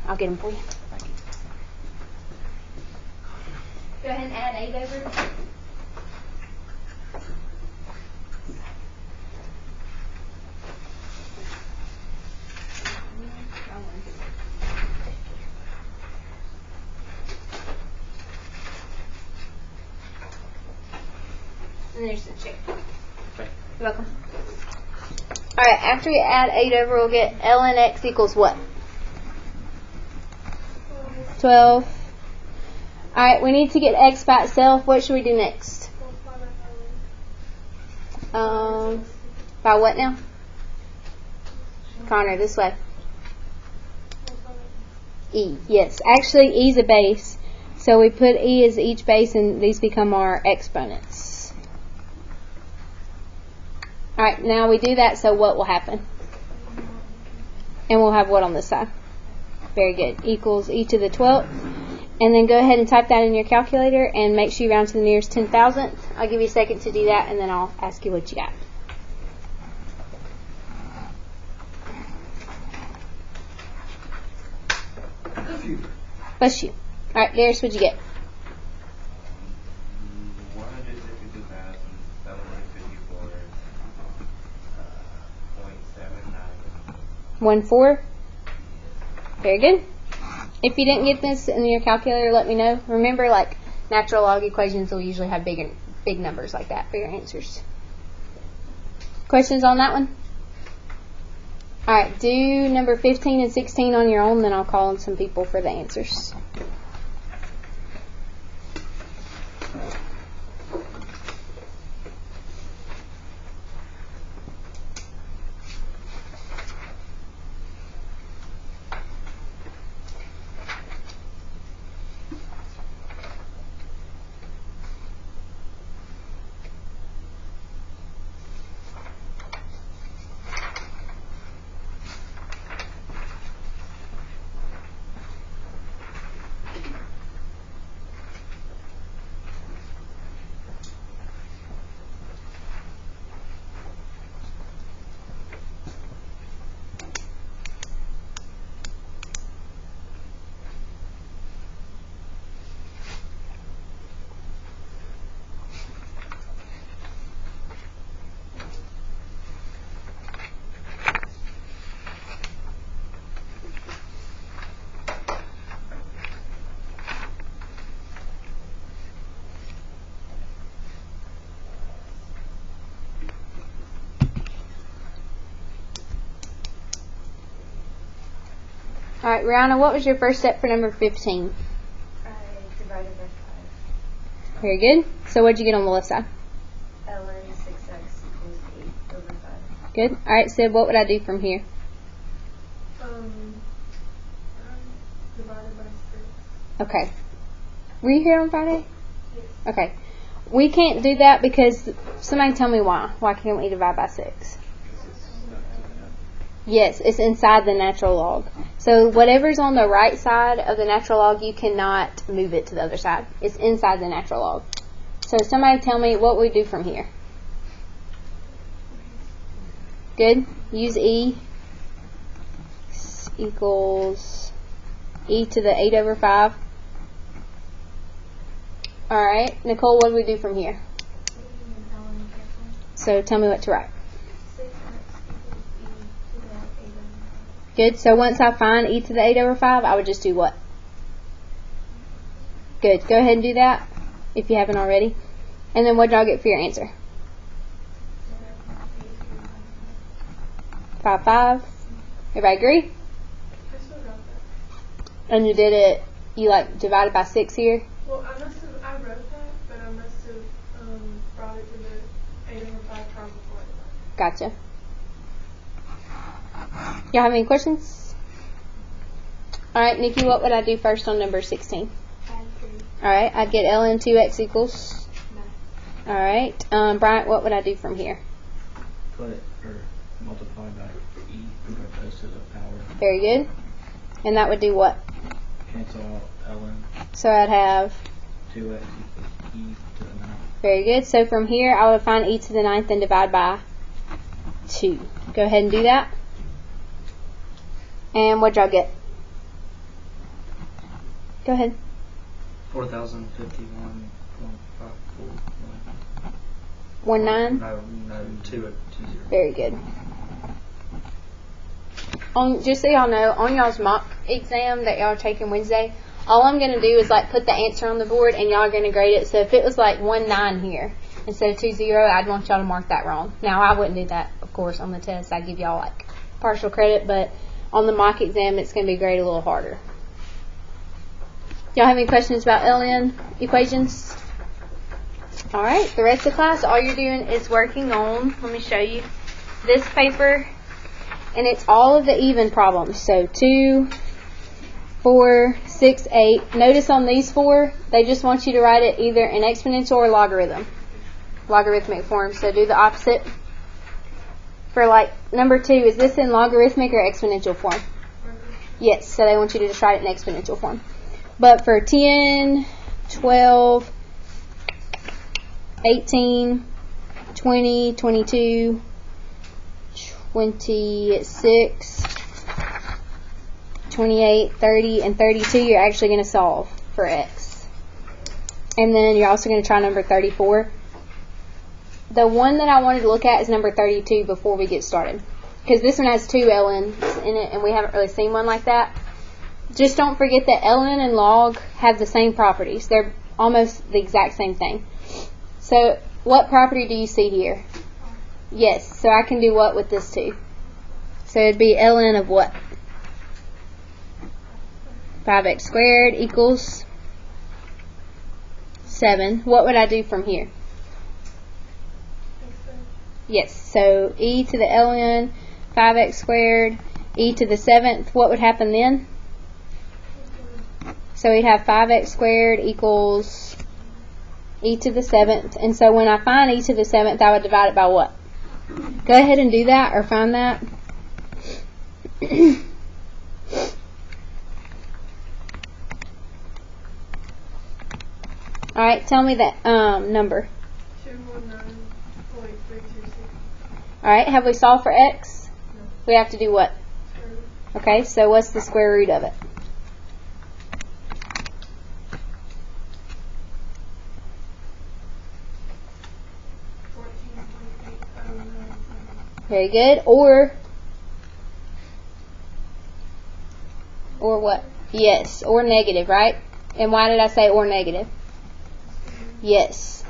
I'll get them for you. Go ahead and add 8 over. And there's the check. Okay. You're welcome. Alright, after we add 8 over, we'll get ln x equals what? 12. Alright, we need to get x by itself. What should we do next? By what now? Connor, this way. E, yes. Actually, E is a base. So we put E as each base and these become our exponents. Alright, now we do that, so what will happen? And we'll have what on this side? Very good. Equals e to the 12th. And then go ahead and type that in your calculator and make sure you round to the nearest 10,000th. I'll give you a second to do that and then I'll ask you what you got. Bless you. Alright, Darius, what'd you get? 1.4. Very good. If you didn't get this in your calculator, let me know. Remember, like, natural log equations will usually have big numbers like that for your answers. Questions on that one? Alright, do number 15 and 16 on your own, then I'll call on some people for the answers. Alright, Rihanna, what was your first step for number 15? I divided by 5. Very good. So what'd you get on the left side? ln 6x equals 8 over 5. Good. Alright, Sid, what would I do from here? Divided by 6. Okay. Were you here on Friday? Yes. Okay. We can't do that because, somebody tell me why. Why can't we divide by 6? Yes, it's inside the natural log. So whatever's on the right side of the natural log, you cannot move it to the other side. It's inside the natural log. So somebody tell me what we do from here. Good. Use E equals e to the 8 over 5. Alright, Nicole, what do we do from here? So tell me what to write. Good. So once I find e to the 8 over 5, I would just do what? Good. Go ahead and do that if you haven't already. And then what did y'all get for your answer? 5, 5. Everybody agree? And you did it, you like divided by 6 here? Well, I wrote that, but I must have brought it to the 8 over 5 trial before I divided. Gotcha. Y'all have any questions? Alright, Nikki, what would I do first on number 16? Alright, I'd get ln 2x equals 9. Alright, Bryant, what would I do from here? Put it, or multiply by e, put those to the power. Very good. And that would do what? Cancel out ln. So I'd have 2x equals e to the 9. very good. So from here, I would find e to the 9th and divide by 2. Go ahead and do that. And what'd y'all get? Go ahead. 4,051.541. 19. No, 2 at 20. Very good. Just so y'all know, on y'all's mock exam that y'all are taking Wednesday, all I'm going to do is like put the answer on the board and y'all are going to grade it. So if it was like 19 here instead of 20, I'd want y'all to mark that wrong. Now I wouldn't do that, of course, on the test. I'd give y'all like partial credit, but on the mock exam it's going to be graded a little harder. Y'all have any questions about LN equations? Alright, the rest of the class, all you're doing is working on, let me show you, this paper, and it's all of the even problems. So 2, 4, 6, 8. Notice on these 4, they just want you to write it either in exponential or logarithmic form. So do the opposite. For like number 2, is this in logarithmic or exponential form? Yes, so they want you to just write it in exponential form. But for 10, 12, 18, 20, 22, 26, 28, 30, and 32, you're actually going to solve for x. And then you're also going to try number 34. The one that I wanted to look at is number 32 before we get started, because this one has 2 ln's in it, and we haven't really seen one like that. Just don't forget that ln and log have the same properties. They're almost the exact same thing. So what property do you see here? Yes, so I can do what with this 2? So it'd be ln of what? 5x squared equals 7. What would I do from here? Yes, so e to the ln, 5x squared, e to the 7th, what would happen then? So we'd have 5x squared equals e to the 7th. And so when I find e to the 7th, I would divide it by what? Go ahead and do that, or find that. Alright, tell me that number. 219.326. Alright, have we solved for x? No. We have to do what? Okay, so what's the square root of it? Very good. Or what? Yes, or negative, right? And why did I say or negative? Yes.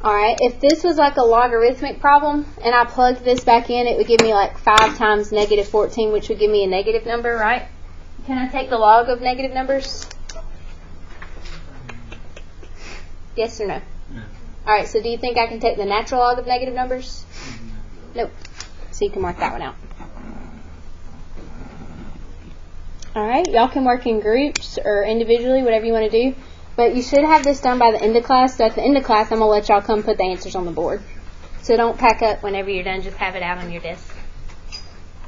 Alright, if this was like a logarithmic problem and I plugged this back in, it would give me like 5 times negative 14, which would give me a negative number, right? Can I take the log of negative numbers? Yes or no? No. Alright, so do you think I can take the natural log of negative numbers? Nope. So you can mark that one out. Alright, y'all can work in groups or individually, whatever you want to do. But you should have this done by the end of class. So at the end of class, I'm going to let y'all come put the answers on the board. So don't pack up whenever you're done. Just have it out on your desk.